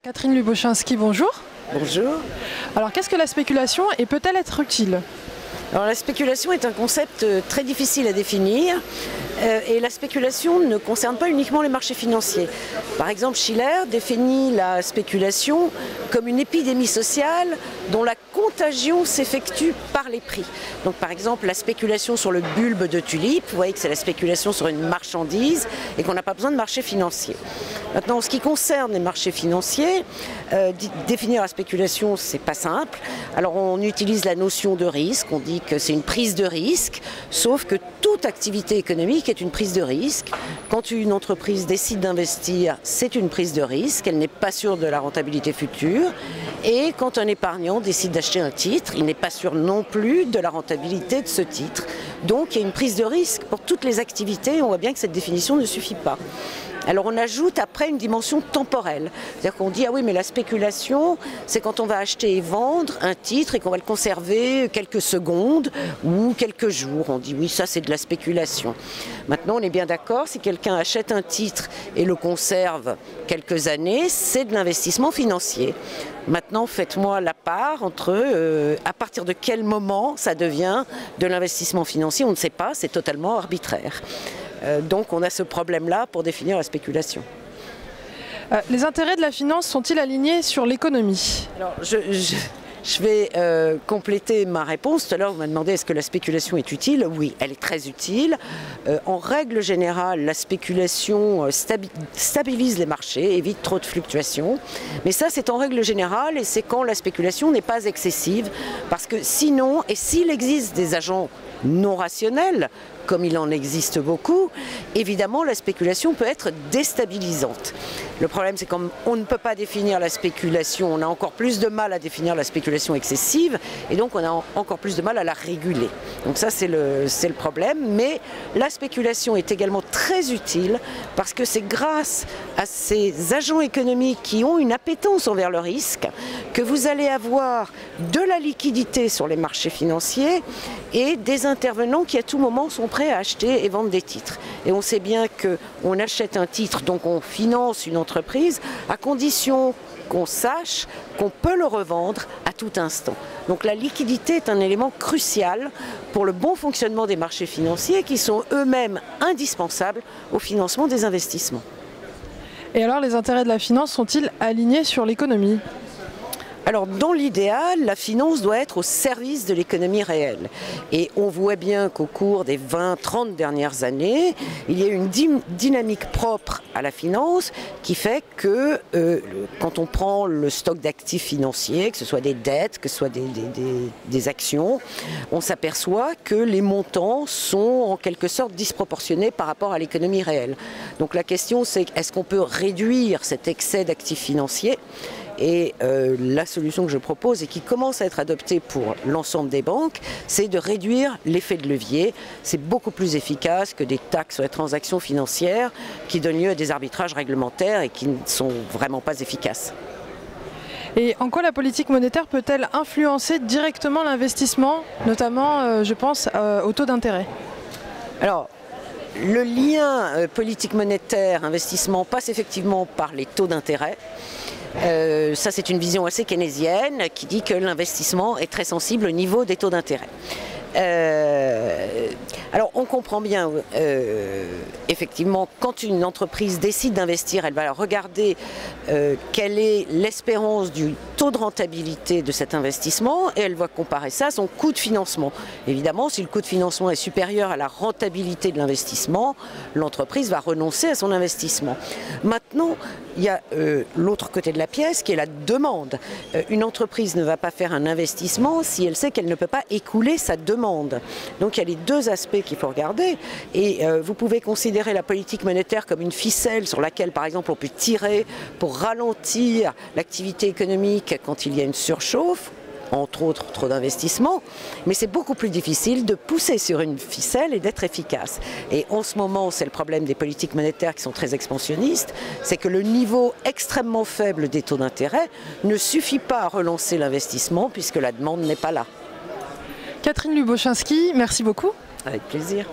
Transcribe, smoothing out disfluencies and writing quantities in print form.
Catherine Lubochinski, bonjour. Bonjour. Alors qu'est-ce que la spéculation et peut-elle être utile? Alors la spéculation est un concept très difficile à définir et la spéculation ne concerne pas uniquement les marchés financiers. Par exemple, Schiller définit la spéculation comme une épidémie sociale dont la contagion s'effectue par les prix. Donc par exemple, la spéculation sur le bulbe de tulipe, vous voyez que c'est la spéculation sur une marchandise et qu'on n'a pas besoin de marché financier. Maintenant, en ce qui concerne les marchés financiers, définir la spéculation, c'est pas simple. Alors on utilise la notion de risque, on dit que c'est une prise de risque, sauf que toute activité économique est une prise de risque. Quand une entreprise décide d'investir, c'est une prise de risque, elle n'est pas sûre de la rentabilité future. Et quand un épargnant décide d'acheter un titre, il n'est pas sûr non plus de la rentabilité de ce titre. Donc il y a une prise de risque pour toutes les activités, on voit bien que cette définition ne suffit pas. Alors on ajoute après une dimension temporelle, c'est-à-dire qu'on dit ah oui mais la spéculation c'est quand on va acheter et vendre un titre et qu'on va le conserver quelques secondes ou quelques jours, on dit oui ça c'est de la spéculation. Maintenant on est bien d'accord, si quelqu'un achète un titre et le conserve quelques années, c'est de l'investissement financier. Maintenant faites-moi la part entre à partir de quel moment ça devient de l'investissement financier, on ne sait pas, c'est totalement arbitraire. Donc on a ce problème-là pour définir la spéculation. Les intérêts de la finance sont-ils alignés sur l'économie? Alors je vais compléter ma réponse. Tout à l'heure, vous m'avez demandé est-ce que la spéculation est utile? Oui, elle est très utile. En règle générale, la spéculation stabilise les marchés, évite trop de fluctuations. Mais ça, c'est en règle générale et c'est quand la spéculation n'est pas excessive. Parce que sinon, et s'il existe des agents non rationnels, comme il en existe beaucoup, évidemment la spéculation peut être déstabilisante. Le problème c'est qu'on ne peut pas définir la spéculation, on a encore plus de mal à définir la spéculation excessive et donc on a encore plus de mal à la réguler. Donc ça c'est le problème, mais la spéculation est également très utile parce que c'est grâce à ces agents économiques qui ont une appétence envers le risque que vous allez avoir de la liquidité sur les marchés financiers et des intervenants qui à tout moment sont prêts à acheter et vendre des titres. Et on sait bien qu'on achète un titre, donc on finance une entreprise à condition qu'on sache qu'on peut le revendre à tout instant. Donc la liquidité est un élément crucial pour le bon fonctionnement des marchés financiers qui sont eux-mêmes indispensables au financement des investissements. Et alors les intérêts de la finance sont-ils alignés sur l'économie ? Alors dans l'idéal, la finance doit être au service de l'économie réelle. Et on voit bien qu'au cours des 20-30 dernières années, il y a une dynamique propre à la finance qui fait que quand on prend le stock d'actifs financiers, que ce soit des dettes, que ce soit des actions, on s'aperçoit que les montants sont en quelque sorte disproportionnés par rapport à l'économie réelle. Donc la question c'est est-ce qu'on peut réduire cet excès d'actifs financiers ? Et la solution que je propose et qui commence à être adoptée pour l'ensemble des banques, c'est de réduire l'effet de levier. C'est beaucoup plus efficace que des taxes sur les transactions financières qui donnent lieu à des arbitrages réglementaires et qui ne sont vraiment pas efficaces. Et en quoi la politique monétaire peut-elle influencer directement l'investissement, notamment, je pense, au taux d'intérêt ? Alors, le lien politique monétaire, investissement passe effectivement par les taux d'intérêt. Ça c'est une vision assez keynésienne qui dit que l'investissement est très sensible au niveau des taux d'intérêt. Alors on comprend bien effectivement quand une entreprise décide d'investir, elle va regarder quelle est l'espérance du taux de rentabilité de cet investissement et elle va comparer ça à son coût de financement. Évidemment, si le coût de financement est supérieur à la rentabilité de l'investissement, l'entreprise va renoncer à son investissement. Maintenant, il y a l'autre côté de la pièce qui est la demande. Une entreprise ne va pas faire un investissement si elle sait qu'elle ne peut pas écouler sa demande. Donc il y a les deux aspects qu'il faut regarder et vous pouvez considérer la politique monétaire comme une ficelle sur laquelle par exemple on peut tirer pour ralentir l'activité économique quand il y a une surchauffe, entre autres trop d'investissements, mais c'est beaucoup plus difficile de pousser sur une ficelle et d'être efficace. Et en ce moment, c'est le problème des politiques monétaires qui sont très expansionnistes, c'est que le niveau extrêmement faible des taux d'intérêt ne suffit pas à relancer l'investissement puisque la demande n'est pas là. Catherine Lubochinski, merci beaucoup. Avec plaisir.